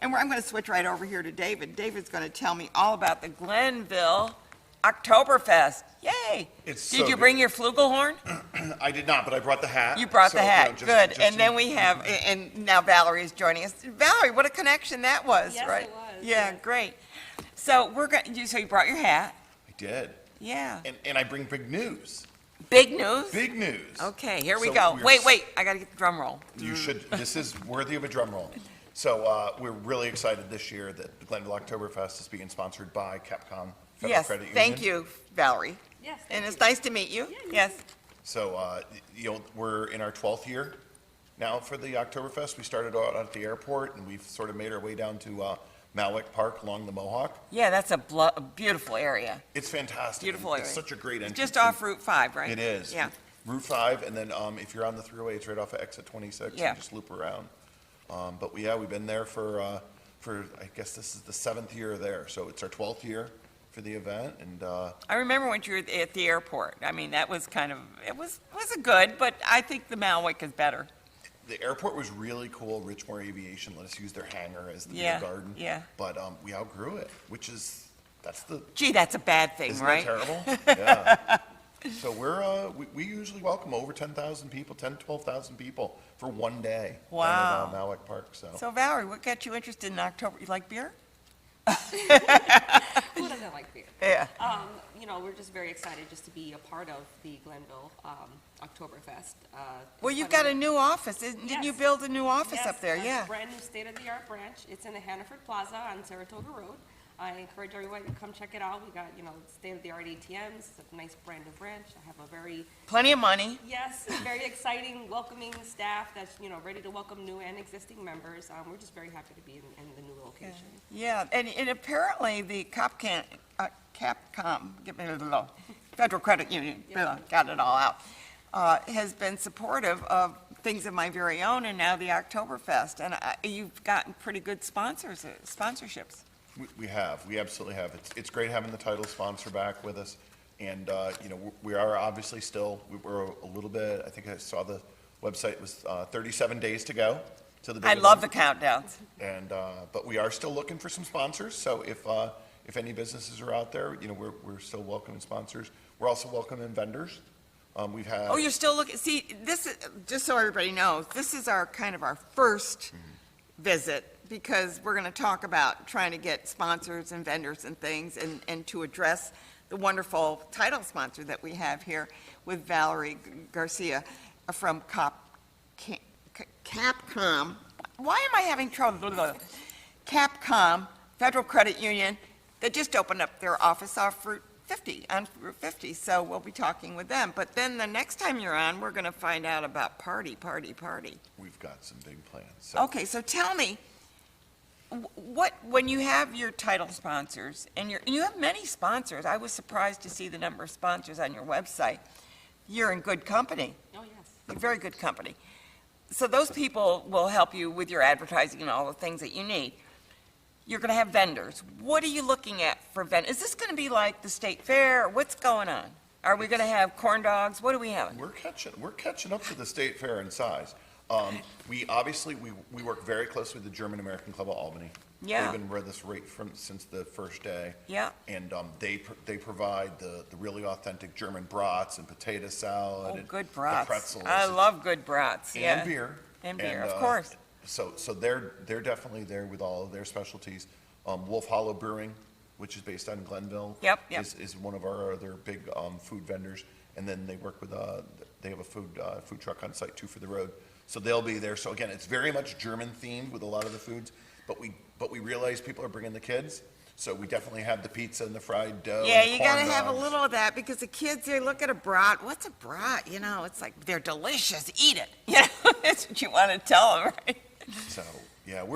And I'm going to switch right over here to David. David's going to tell me all about the Glenville Oktoberfest. Yay! Did you bring your flugelhorn? I did not, but I brought the hat. You brought the hat. Good. And then we have, and now Valerie is joining us. Valerie, what a connection that was, Yes, right? it was. Yeah, great. So so you brought your hat. I did. Yeah. And I bring big news. Big news? Big news. Okay, here we So go. we're Wait, I got to get the drum roll. You should, this is worthy of a drum roll. So we're really excited this year that the Glenville Octoberfest is being sponsored by CapCom Federal Yes, Credit Union. thank you, Valerie. Yes, thank And you. it's nice to meet you. Yes. So, we're in our 12th year now for the Oktoberfest. We started out at the airport, and we've sort of made our way down to Malwick Park along the Mohawk. Yeah, that's a beautiful area. It's fantastic. Beautiful area. It's such a great entrance. Just off Route 5, right? It is. Yeah. Route 5, and then if you're on the thruway, it's right off of exit 26. Yeah. You just loop around. But we've been there for I guess this is the 7th year there. So it's our 12th year for the event, and I remember when you were at the airport. I mean, that was it was a good, but I think the Malwick is better. the airport was really cool. Richmore Aviation let us use their hangar as the Yeah, beer garden. yeah. But we outgrew it, that's the, Gee, that's a bad thing, isn't right? that terrible? Yeah. So we usually welcome over 10,000 people, 10, 12,000 people for one day. Wow. Down at Malwick Park, so. So Valerie, what got you interested in October? You like beer? Who doesn't like beer? Yeah. You know, we're just very excited just to be a part of the Glenville Oktoberfest. Well, you've got a new office. Didn't you Yes. build a new office Yes, up there? a Yeah. brand new state-of-the-art branch. It's in the Hannaford Plaza on Saratoga Road. I encourage everyone to come check it out. We got, state-of-the-art ATMs, it's a nice brand new branch. I have a very, Plenty of money. yes, very exciting, welcoming staff that's, ready to welcome new and existing members. We're just very happy to be in the new location. Yeah, and apparently the CapCom, get me a little, Federal Credit Union, got it all out, has been supportive of things of my very own and now the Oktoberfest. And you've gotten pretty good sponsorships. We absolutely have. It's great having the title sponsor back with us. And, we are obviously still, we're a little bit, I think I saw the website was 37 days to go to the big I love the event. countdowns. And, but we are still looking for some sponsors. So if any businesses are out there, we're still welcoming sponsors. We're also welcoming vendors. We've had. Oh, you're still looking, see, this is, just so everybody knows, this is our first visit, because we're going to talk about trying to get sponsors and vendors and things, and to address the wonderful title sponsor that we have here with Valerie Garcia from CapCom. Why am I having trouble? CapCom, Federal Credit Union, that just opened up their office off Route 50, on Route 50, so we'll be talking with them. But then the next time you're on, we're going to find out about party. We've got some big plans. So. Okay, so tell me, when you have your title sponsors, and you have many sponsors, I was surprised to see the number of sponsors on your website. You're in good company, Oh, yes. you're very good company. So those people will help you with your advertising and all the things that you need. You're going to have vendors. What are you looking at for vendors? Is this going to be like the state fair? What's going on? Are we going to have corn dogs? What are we having? We're catching up to the state fair in size. We work very closely with the German American Club of Albany. Yeah. They've been with us since the first day. Yeah. And they provide the really authentic German brats and potato salad. Oh, and good the brats. pretzels. I love good brats, yeah. And beer. And beer, of course. So they're definitely there with all of their specialties. Wolf Hollow Brewing, which is based on Glenville. Yep. Is one of our other big food vendors. And then they work with, they have a food truck on site too for the road. So they'll be there. So again, it's very much German themed with a lot of the foods, but we realize people are bringing the kids. So we definitely have the pizza and the fried dough. Yeah, and you corn got to have a dogs. little of that, because the kids, they look at a brat. What's a brat? It's like, they're delicious. Eat it. That's what you want to tell them, right? So, yeah, and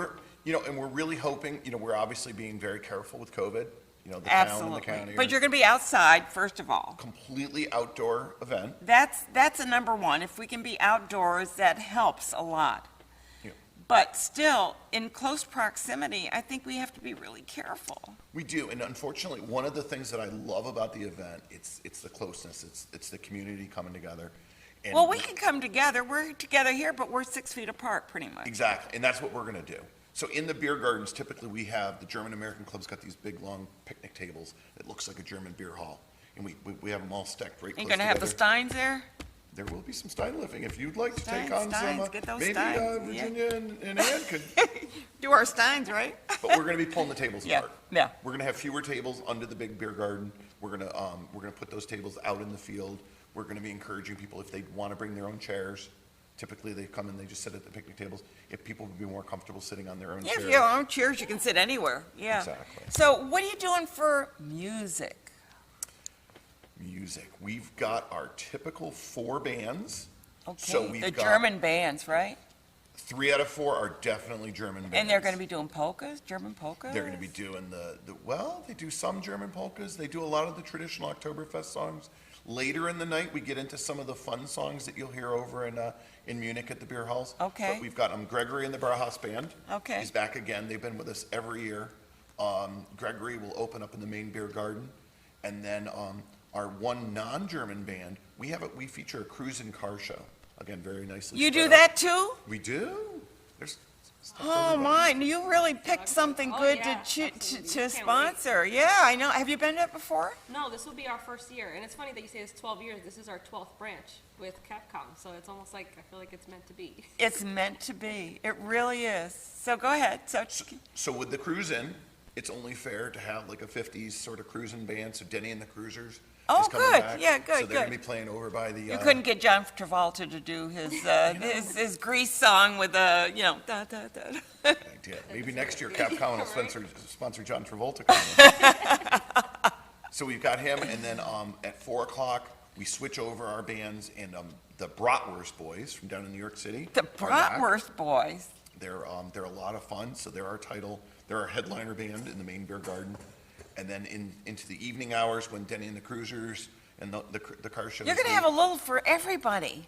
we're really hoping, we're obviously being very careful with COVID, the town and the Absolutely. county. But you're going to be outside, first of all. Completely outdoor event. That's a number one. If we can be outdoors, that helps a lot. Yeah. But still, in close proximity, I think we have to be really careful. We do, and unfortunately, one of the things that I love about the event, it's the closeness, it's the community coming together. And Well, we can come together. We're together here, but we're 6 feet apart, pretty much. Exactly, and that's what we're going to do. So in the beer gardens, typically we have, the German American Club's got these big, long picnic tables that looks like a German beer hall. And we have them all stacked right Are you close gonna have the together. Steins there? There will be some Steinlifting if you'd like to take Steins, on Steins, some, get those maybe Steins, yeah. Virginia and Ann could, Do our Steins, right? but we're gonna be pulling the tables Yeah, apart. yeah. We're gonna have fewer tables under the big beer garden. We're gonna put those tables out in the field. We're gonna be encouraging people if they wanna bring their own chairs. Typically, they come and they just sit at the picnic tables. If people would be more comfortable sitting on their own Yeah, chairs. if you have your own chairs, you can sit anywhere, yeah. Exactly. So what are you doing for music? Music. We've got our typical 4 bands. So Okay, we've the got German bands, right? 3 out of 4 are definitely German bands. And they're gonna be doing polkas, German polkas? They're gonna be doing well, they do some German polkas. They do a lot of the traditional Oktoberfest songs. Later in the night, we get into some of the fun songs that you'll hear over in Munich at the beer halls. Okay. But we've got Gregory and the Brauhaus Band. Okay. He's back again. They've been with us every year. Gregory will open up in the main beer garden. And then our one non-German band, we feature a cruise and car show. Again, very nicely. You spread do out. that too? We do. There's stuff Oh, everywhere. my, you really picked something Oh, good yeah, to absolutely. Can't wait. sponsor. Yeah, I know. Have you been to it before? No, this will be our first year, and it's funny that you say it's 12 years. This is our 12th branch with CapCom, so it's almost like I feel like it's meant to be. It's meant to be. It really is. So go ahead. So with the cruise in, it's only fair to have like a 50s sort of cruising band. So Denny and the Cruisers Oh, is coming good. back. Yeah, good, So they're gonna good. be playing over by the. You couldn't get John Travolta to do his Grease song with da da da. idea. Maybe next year CapCom will sponsor John Travolta. coming. So we've got him, and then at 4:00 we switch over our bands, and the Bratwurst Boys from down in New York City. The are back. Bratwurst Boys. They're a lot of fun. So they're our headliner band in the main beer garden. And then into the evening hours when Denny and the Cruisers and the car shows. You're going to have a little for everybody.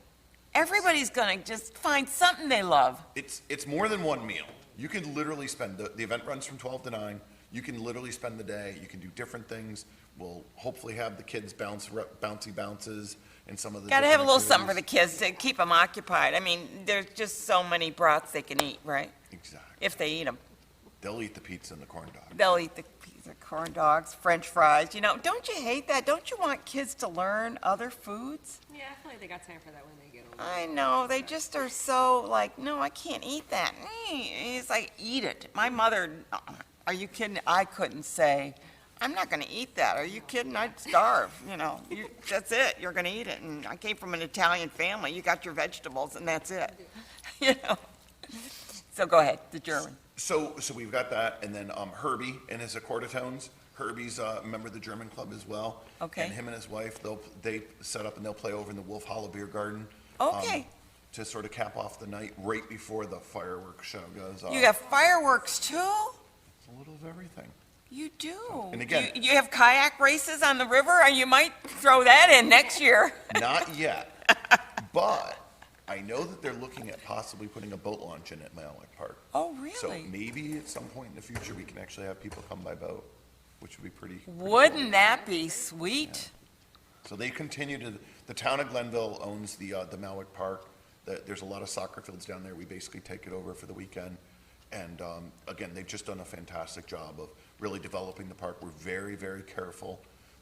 Everybody's going to just find something they love. It's more than one meal. You can literally spend, the event runs from 12 to 9. You can literally spend the day. You can do different things. We'll hopefully have the kids bouncy bounces and some of the. Got to have a different little something for the activities. kids to keep them occupied. I mean, there's just so many brats they can eat, right? Exactly. If they eat them. They'll eat the pizza and the corn dog. They'll eat the pizza, corn dogs, French fries. Don't you hate that? Don't you want kids to learn other foods? Yeah, I feel like they got time for that when they get older. I know, they just are so like, no, I can't eat that. It's like, eat it. My mother, are you kidding? I couldn't say, I'm not going to eat that. Are you kidding? I'd starve, That's it. You're going to eat it. And I came from an Italian family. You got your vegetables and that's it. So go ahead, the German. So we've got that, and then Herbie and his Accordatones. Herbie's a member of the German club as well. Okay. And him and his wife, they set up and they'll play over in the Wolf Hollow Beer Garden. Okay. To sort of cap off the night right before the fireworks show goes off. You have fireworks too? It's a little of everything. You do. And again- You have kayak races on the river, or you might throw that in next year. Not yet, but I know that they're looking at possibly putting a boat launch in at Malik Park. Oh, So really? maybe at some point in the future, we can actually have people come by boat, which would be pretty cool. Wouldn't that be sweet? So they continue the town of Glenville owns the Malik Park. There's a lot of soccer fields down there. We basically take it over for the weekend. And again, they've just done a fantastic job of really developing the park. We're very, very careful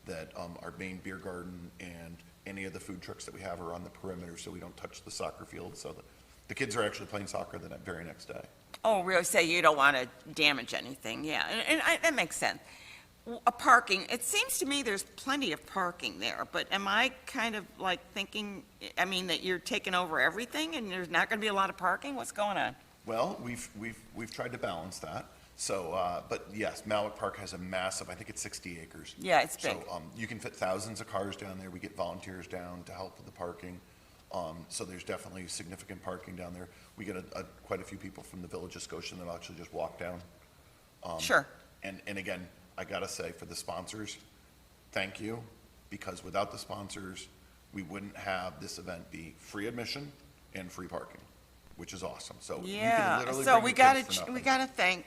that our main beer garden and any of the food trucks that we have are on the perimeter so we don't touch the soccer field. So the kids are actually playing soccer the very next day. Oh, really? Say you don't want to damage anything, yeah, that makes sense. Parking, it seems to me there's plenty of parking there, but am I kind of like thinking, that you're taking over everything and there's not going to be a lot of parking? What's going on? Well, we've tried to balance that. So, but yes, Malik Park has a massive, I think it's 60 acres. Yeah, it's big. So you can fit thousands of cars down there. We get volunteers down to help with the parking. So there's definitely significant parking down there. We get quite a few people from the Village of Scotia that actually just walk down. Sure. And again, I gotta say, for the sponsors, thank you, because without the sponsors, we wouldn't have this event be free admission and free parking, which is awesome. So you can Yeah, literally so bring we your gotta, kids for we nothing. gotta thank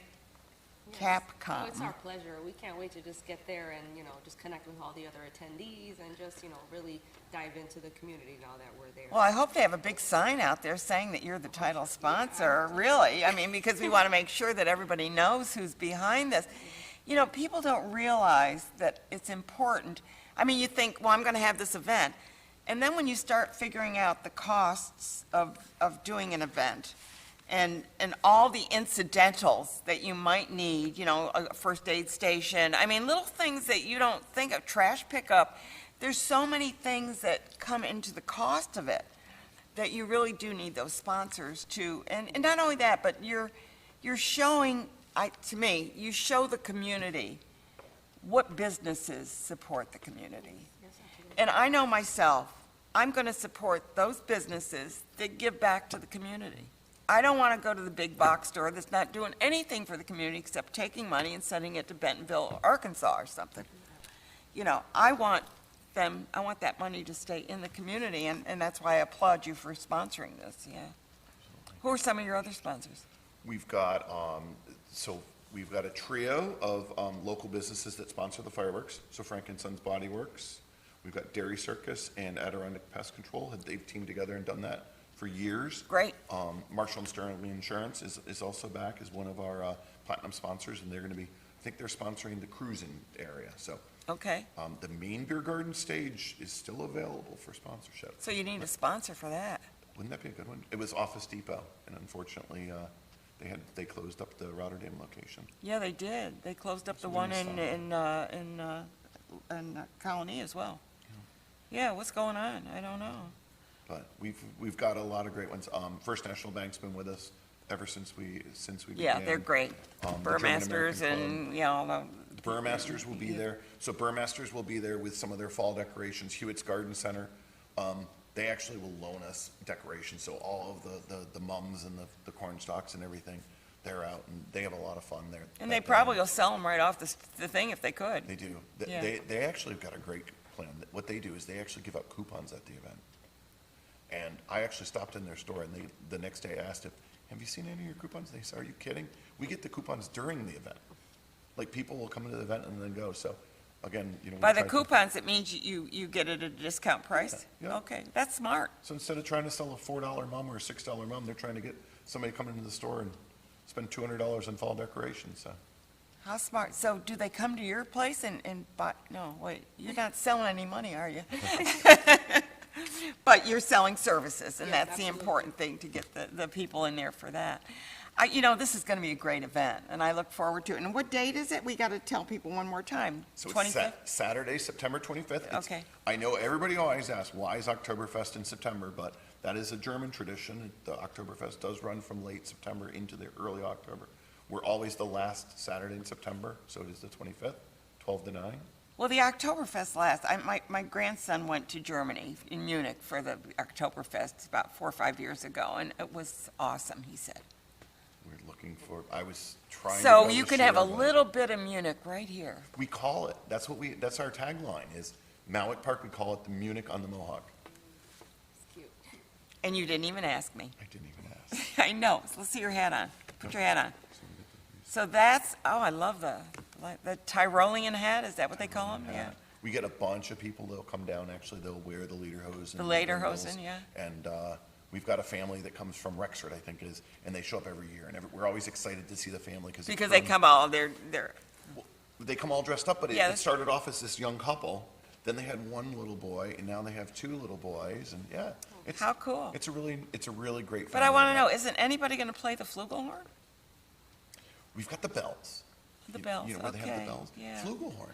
CapCom. Oh, it's our pleasure. We can't wait to just get there and, just connect with all the other attendees and just, really dive into the community now that we're there. Well, I hope they have a big sign out there saying that you're the title sponsor, really. I mean, because we want to make sure that everybody knows who's behind this. People don't realize that it's important. I mean, you think, well, I'm going to have this event. And then when you start figuring out the costs of doing an event and all the incidentals that you might need, a first aid station, I mean, little things that you don't think of, trash pickup, there's so many things that come into the cost of it that you really do need those sponsors to, and not only that, but you're showing, to me, you show the community what businesses support the community. And I know myself, I'm going to support those businesses that give back to the community. I don't want to go to the big box store that's not doing anything for the community except taking money and sending it to Bentonville, Arkansas or something. I want that money to stay in the community, and that's why I applaud you for sponsoring this, yeah. Who are some of your other sponsors? We've got, we've got a trio of local businesses that sponsor the fireworks. So Frank and Sons Body Works. We've got Dairy Circus and Adirondack Pest Control. They've teamed together and done that for years. Great. Marshall and Sterling Insurance is also back as one of our platinum sponsors, and they're going to be, I think they're sponsoring the cruising area. So Okay, the main beer garden stage is still available for sponsorship. so you need a sponsor for that. Wouldn't that be a good one? It was Office Depot, and unfortunately, they closed up the Rotterdam location. Yeah, they did. They closed up the So one we missed in Colony as well. Yeah, what's going on? I don't know. But we've got a lot of great ones. First National Bank's been with us ever since we Yeah, began. they're great. The German Burmasters American and, all the. Burmasters will be there. So Burmasters will be there with some of their fall decorations. Hewitt's Garden Center, they actually will loan us decorations. So all of the mums and the corn stalks and everything, they're out and they have a lot of fun there. And they probably will sell them right off the thing if they could. They do. Yeah. They actually have got a great plan. What they do is they actually give out coupons at the event. And I actually stopped in their store and the next day I asked them, have you seen any of your coupons? They said, are you kidding? We get the coupons during the event. Like people will come to the event and then go. So again, we By the try to- coupons, it means you get it at a discount price? Yeah, yeah. Okay, that's smart. So instead of trying to sell a $4 mum or a $6 mum, they're trying to get somebody come into the store and spend $200 on fall decorations. So How smart. So do they come to your place and buy, no, wait, you're not selling any money, are you? But you're selling services, and Yes, that's the absolutely. important thing, to get the people in there for that. This is going to be a great event, and I look forward to it. And what date is it? We got to tell people one more time. So 25th? it's Saturday, September 25th. Okay. I know everybody always asks, why is Oktoberfest in September? But that is a German tradition. The Oktoberfest does run from late September into the early October. We're always the last Saturday in September, so it is the 25th, 12 to 9. Well, the Oktoberfest my grandson went to Germany, in Munich, for the Oktoberfest about 4 or 5 years ago, and it was awesome, he said. We're looking for, I was trying to So go you this could have a year, but little bit of Munich right here. We call it, that's our tagline is Malik Park, we call it the Munich on the Mohawk. It's cute. And you didn't even ask me. I didn't even ask. I know. So let's see your hat on. Put your hat on. So that's, I love the Tyrolean hat, is that what they call them? Yeah. We get a bunch of people that'll come down, actually, they'll wear the lederhosen. The lederhosen, yeah. And we've got a family that comes from Rexford, I think it is, and they show up every year, and we're always excited to see the family. Because they come all, they're, They come all dressed up, but Yeah, it started off as this young couple, then they had one little boy, and now they have 2 little boys, and yeah. How cool. It's a really great family. but I want to know, event. isn't anybody going to play the flugelhorn? We've got the bells. The bells, You know where they have okay, the bells? yeah. Flugelhorn.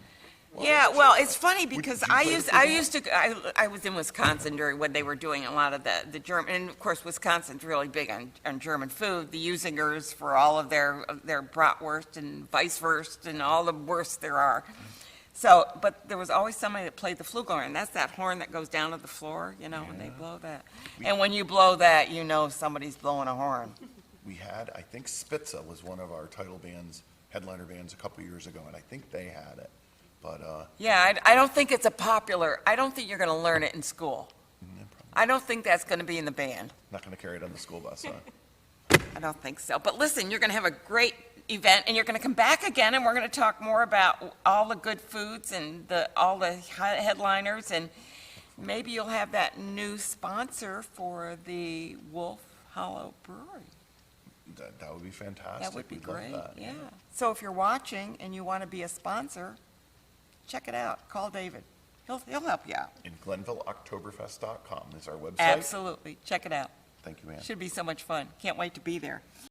Yeah, well, it's funny because you play the I was in Wisconsin during when they were doing a lot of the German, and of course Wisconsin's really big on German food. The Usingers for all of their bratwurst and Weisswurst and all the wursts there are. So, but there was always somebody that played the flugelhorn. That's that horn that goes down to the floor, and they blow that. And when you blow that, somebody's blowing a horn. We had, I think Spitza was one of our title bands, headliner bands a couple years ago, and I think they had it. But, Yeah, I don't think it's I don't think you're going to learn it in school. I don't think that's going to be in the band. not going to carry it on the school bus, huh? I don't think so. But listen, you're going to have a great event, and you're going to come back again, and we're going to talk more about all the good foods and all the headliners, and maybe you'll have that new sponsor for the Wolf Hollow Brewery. That would be fantastic. That would be We'd love great, that, yeah. So if you're watching and you want to be a sponsor, check it out. Call David. He'll help you out. And GlenvilleOctoberfest.com is our website. Absolutely. Check it out. Thank you, Ann. Should be so much fun. Can't wait to be there.